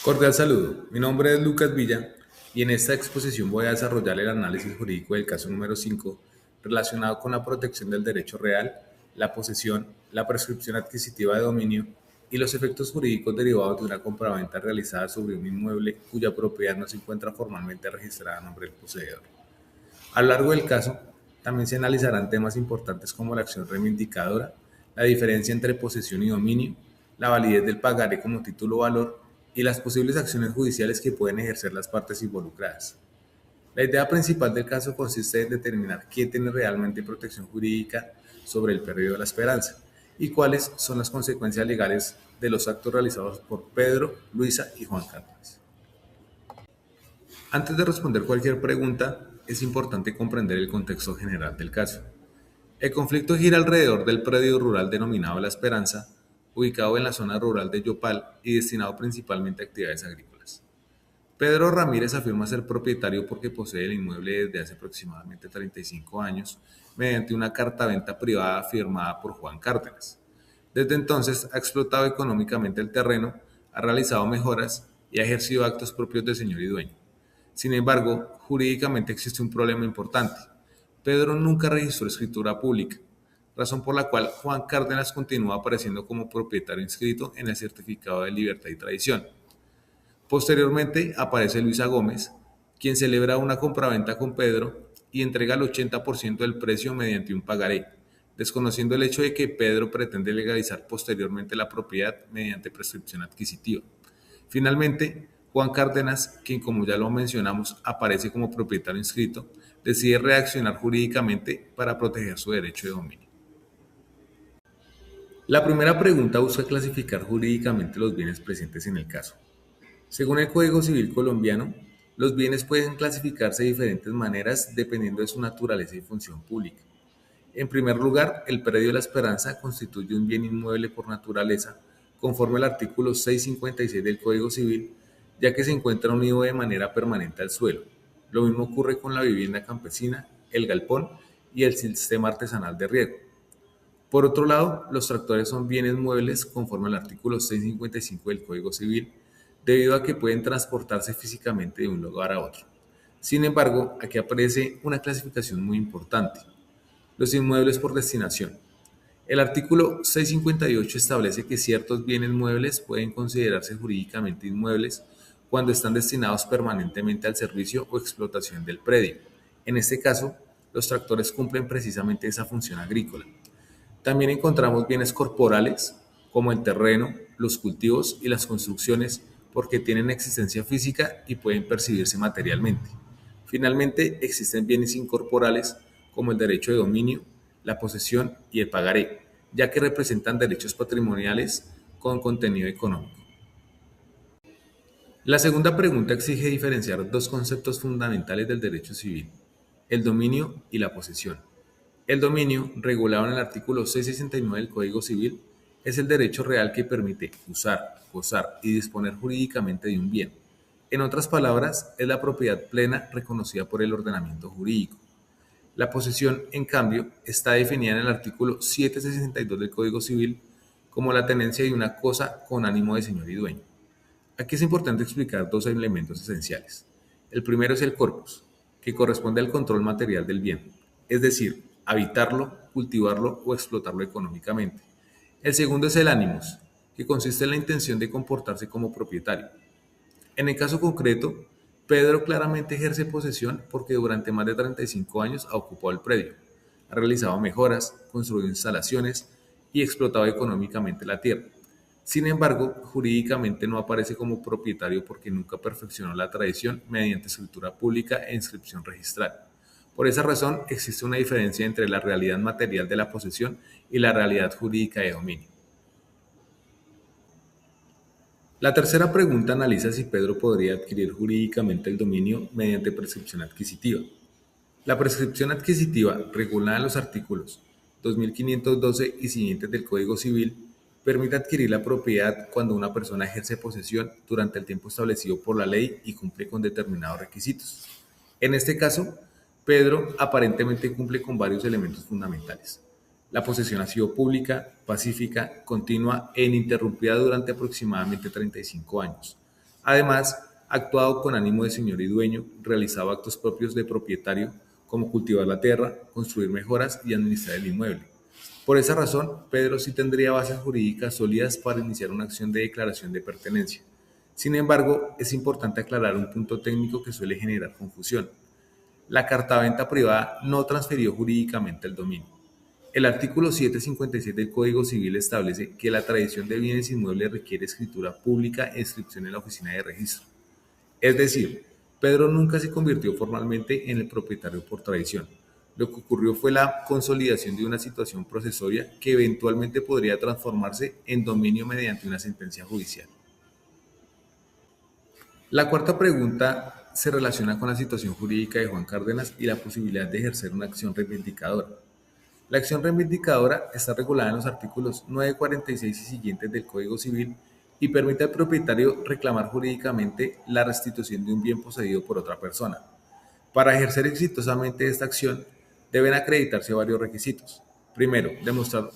Cordial saludo, mi nombre es Lucas Villa y en esta exposición voy a desarrollar el análisis jurídico del caso número 5 relacionado con la protección del derecho real, la posesión, la prescripción adquisitiva de dominio y los efectos jurídicos derivados de una compraventa realizada sobre un inmueble cuya propiedad no se encuentra formalmente registrada a nombre del poseedor. A lo largo del caso, también se analizarán temas importantes como la acción reivindicadora, la diferencia entre posesión y dominio, la validez del pagaré como título o valor y las posibles acciones judiciales que pueden ejercer las partes involucradas. La idea principal del caso consiste en determinar quién tiene realmente protección jurídica sobre el periodo de la esperanza y cuáles son las consecuencias legales de los actos realizados por Pedro, Luisa y Juan Carlos. Antes de responder cualquier pregunta, es importante comprender el contexto general del caso. El conflicto gira alrededor del predio rural denominado La Esperanza, ubicado en la zona rural de Yopal y destinado principalmente a actividades agrícolas. Pedro Ramírez afirma ser propietario porque posee el inmueble desde hace aproximadamente 35 años mediante una carta-venta privada firmada por Juan Cárdenas. Desde entonces ha explotado económicamente el terreno, ha realizado mejoras y ha ejercido actos propios de señor y dueño. Sin embargo, jurídicamente existe un problema importante. Pedro nunca registró escritura pública, razón por la cual Juan Cárdenas continúa apareciendo como propietario inscrito en el certificado de libertad y tradición. Posteriormente aparece Luisa Gómez, quien celebra una compraventa con Pedro y entrega el 80% del precio mediante un pagaré, desconociendo el hecho de que Pedro pretende legalizar posteriormente la propiedad mediante prescripción adquisitiva. Finalmente, Juan Cárdenas, quien como ya lo mencionamos aparece como propietario inscrito, decide reaccionar jurídicamente para proteger su derecho de dominio. La primera pregunta busca clasificar jurídicamente los bienes presentes en el caso. Según el Código Civil colombiano, los bienes pueden clasificarse de diferentes maneras dependiendo de su naturaleza y función pública. En primer lugar, el predio de la Esperanza constituye un bien inmueble por naturaleza, conforme al artículo 656 del Código Civil, ya que se encuentra unido de manera permanente al suelo. Lo mismo ocurre con la vivienda campesina, el galpón y el sistema artesanal de riego. Por otro lado, los tractores son bienes muebles conforme al artículo 655 del Código Civil, debido a que pueden transportarse físicamente de un lugar a otro. Sin embargo, aquí aparece una clasificación muy importante: los inmuebles por destinación. El artículo 658 establece que ciertos bienes muebles pueden considerarse jurídicamente inmuebles cuando están destinados permanentemente al servicio o explotación del predio. En este caso, los tractores cumplen precisamente esa función agrícola. También encontramos bienes corporales, como el terreno, los cultivos y las construcciones, porque tienen existencia física y pueden percibirse materialmente. Finalmente, existen bienes incorporales, como el derecho de dominio, la posesión y el pagaré, ya que representan derechos patrimoniales con contenido económico. La segunda pregunta exige diferenciar dos conceptos fundamentales del derecho civil: el dominio y la posesión. El dominio, regulado en el artículo 669 del Código Civil, es el derecho real que permite usar, gozar y disponer jurídicamente de un bien. En otras palabras, es la propiedad plena reconocida por el ordenamiento jurídico. La posesión, en cambio, está definida en el artículo 762 del Código Civil como la tenencia de una cosa con ánimo de señor y dueño. Aquí es importante explicar dos elementos esenciales. El primero es el corpus, que corresponde al control material del bien, es decir, habitarlo, cultivarlo o explotarlo económicamente. El segundo es el animus, que consiste en la intención de comportarse como propietario. En el caso concreto, Pedro claramente ejerce posesión porque durante más de 35 años ha ocupado el predio, ha realizado mejoras, construido instalaciones y explotado económicamente la tierra. Sin embargo, jurídicamente no aparece como propietario porque nunca perfeccionó la tradición mediante escritura pública e inscripción registral. Por esa razón, existe una diferencia entre la realidad material de la posesión y la realidad jurídica de dominio. La tercera pregunta analiza si Pedro podría adquirir jurídicamente el dominio mediante prescripción adquisitiva. La prescripción adquisitiva, regulada en los artículos 2512 y siguientes del Código Civil, permite adquirir la propiedad cuando una persona ejerce posesión durante el tiempo establecido por la ley y cumple con determinados requisitos. En este caso, Pedro aparentemente cumple con varios elementos fundamentales. La posesión ha sido pública, pacífica, continua e ininterrumpida durante aproximadamente 35 años. Además, ha actuado con ánimo de señor y dueño, realizado actos propios de propietario, como cultivar la tierra, construir mejoras y administrar el inmueble. Por esa razón, Pedro sí tendría bases jurídicas sólidas para iniciar una acción de declaración de pertenencia. Sin embargo, es importante aclarar un punto técnico que suele generar confusión. La cartamenta privada no transfirió jurídicamente el dominio. El artículo 756 del Código Civil establece que la tradición de bienes inmuebles requiere escritura pública e inscripción en la oficina de registro. Es decir, Pedro nunca se convirtió formalmente en el propietario por tradición. Lo que ocurrió fue la consolidación de una situación procesoria que eventualmente podría transformarse en dominio mediante una sentencia judicial. La cuarta pregunta se relaciona con la situación jurídica de Juan Cárdenas y la posibilidad de ejercer una acción reivindicadora. La acción reivindicadora está regulada en los artículos 946 y siguientes del Código Civil y permite al propietario reclamar jurídicamente la restitución de un bien poseído por otra persona. Para ejercer exitosamente esta acción, deben acreditarse varios requisitos. Primero, demostrar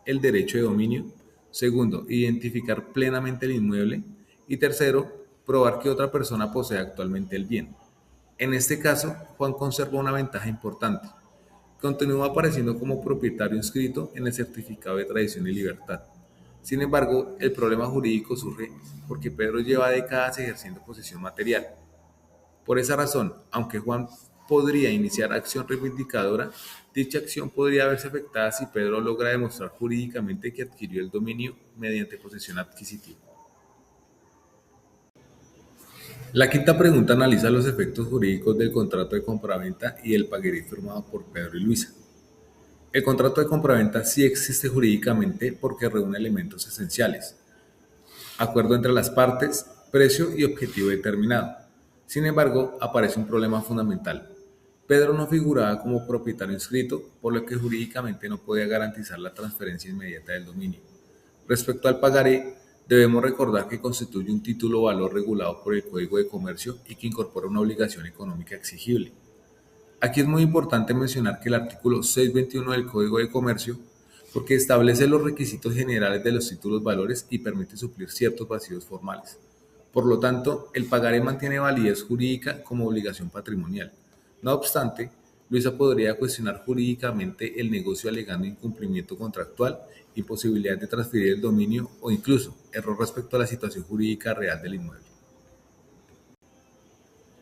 el derecho de dominio. Segundo, identificar plenamente el inmueble. Y tercero, probar que otra persona posee actualmente el bien. En este caso, Juan conserva una ventaja importante. Continúa apareciendo como propietario inscrito en el certificado de tradición y libertad. Sin embargo, el problema jurídico surge porque Pedro lleva décadas ejerciendo posesión material. Por esa razón, aunque Juan podría iniciar acción reivindicadora, dicha acción podría verse afectada si Pedro logra demostrar jurídicamente que adquirió el dominio mediante posesión adquisitiva. La quinta pregunta analiza los efectos jurídicos del contrato de compraventa y el pagaré firmado por Pedro y Luisa. El contrato de compraventa sí existe jurídicamente porque reúne elementos esenciales: acuerdo entre las partes, precio y objetivo determinado. Sin embargo, aparece un problema fundamental. Pedro no figuraba como propietario inscrito, por lo que jurídicamente no podía garantizar la transferencia inmediata del dominio. Respecto al pagaré, debemos recordar que constituye un título o valor regulado por el Código de Comercio y que incorpora una obligación económica exigible. Aquí es muy importante mencionar que el artículo 621 del Código de Comercio, porque establece los requisitos generales de los títulos valores y permite suplir ciertos vacíos formales. Por lo tanto, el pagaré mantiene validez jurídica como obligación patrimonial. No obstante, Luisa podría cuestionar jurídicamente el negocio alegando incumplimiento contractual, imposibilidad de transferir el dominio o incluso error respecto a la situación jurídica real del inmueble.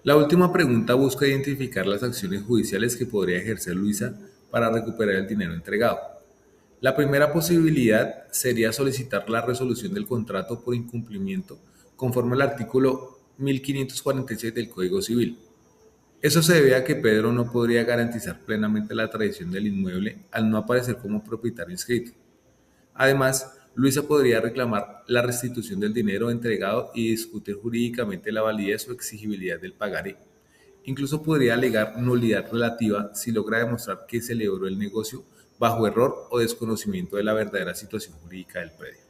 La última pregunta busca identificar las acciones judiciales que podría ejercer Luisa para recuperar el dinero entregado. La primera posibilidad sería solicitar la resolución del contrato por incumplimiento conforme al artículo 1546 del Código Civil. Eso se debe a que Pedro no podría garantizar plenamente la tradición del inmueble al no aparecer como propietario inscrito. Además, Luisa podría reclamar la restitución del dinero entregado y discutir jurídicamente la validez o exigibilidad del pagaré. Incluso podría alegar nulidad relativa si logra demostrar que celebró el negocio bajo error o desconocimiento de la verdadera situación jurídica del predio.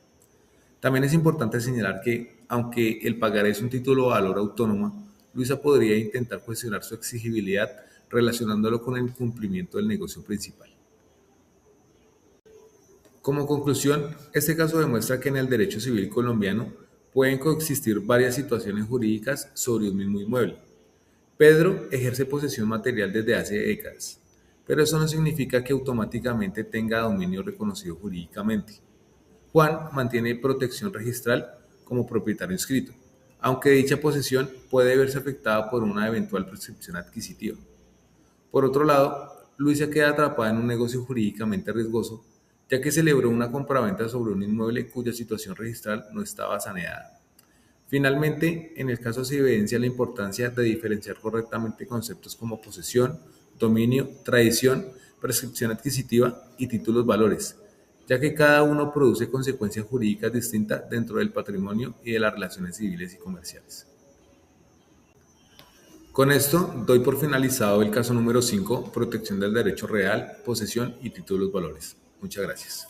También es importante señalar que, aunque el pagaré es un título de valor autónomo, Luisa podría intentar cuestionar su exigibilidad relacionándolo con el cumplimiento del negocio principal. Como conclusión, este caso demuestra que en el derecho civil colombiano pueden coexistir varias situaciones jurídicas sobre un mismo inmueble. Pedro ejerce posesión material desde hace décadas, pero eso no significa que automáticamente tenga dominio reconocido jurídicamente. Juan mantiene protección registral como propietario inscrito, aunque dicha posesión puede verse afectada por una eventual prescripción adquisitiva. Por otro lado, Luisa queda atrapada en un negocio jurídicamente riesgoso, ya que celebró una compraventa sobre un inmueble cuya situación registral no estaba saneada. Finalmente, en el caso se evidencia la importancia de diferenciar correctamente conceptos como posesión, dominio, tradición, prescripción adquisitiva y títulos valores, ya que cada uno produce consecuencias jurídicas distintas dentro del patrimonio y de las relaciones civiles y comerciales. Con esto, doy por finalizado el caso número 5, protección del derecho real, posesión y títulos valores. Muchas gracias.